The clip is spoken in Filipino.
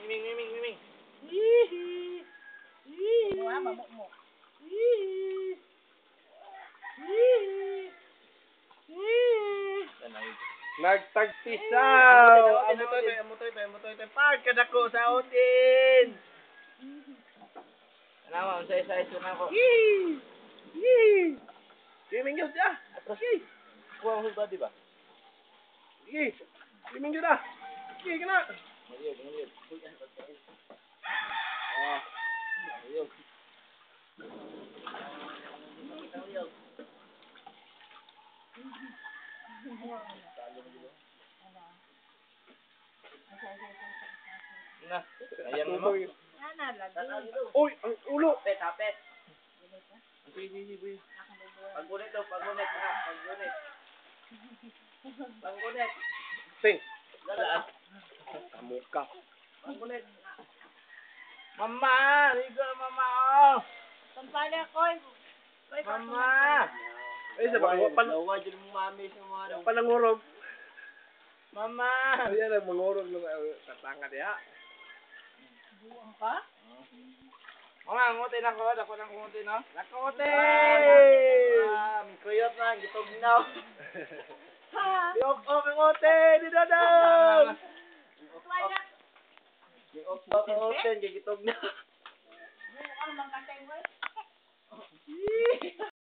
Miming, miming, miming. Mga mamukmuk. Nagtagpisaw! Amutoy to. Park ka dako sa Odin. Ano, unsay-say na ako. Gaming yun siya! Kuha mo ba, di ba? Gaming yun ah! Sige ka na! Maliyog. Maliyog. Na, ayan mo. Lagi. Uy! Ang ulo! Hapet. Sige, boy. Paggunit na. Paggunit. Sing! Lala. Kamuka. Paggunit. Mama! Ligo na mama, oh! Sampala ko. Mama! Ay, sa ba? Lawa dyan mo mami sa mga Panangurog. Mama! Ayan ang mangurog ng tatanga niya. Buwang ka? Mama, ngutin ako. Dako ng ngutin, no? Nakutin! May kuyot na. Gitog na. Ha? Yok, ngutin! Dinadang! Wala. Yok, ngutin. Gitog na. Buwang mang kateng, boy.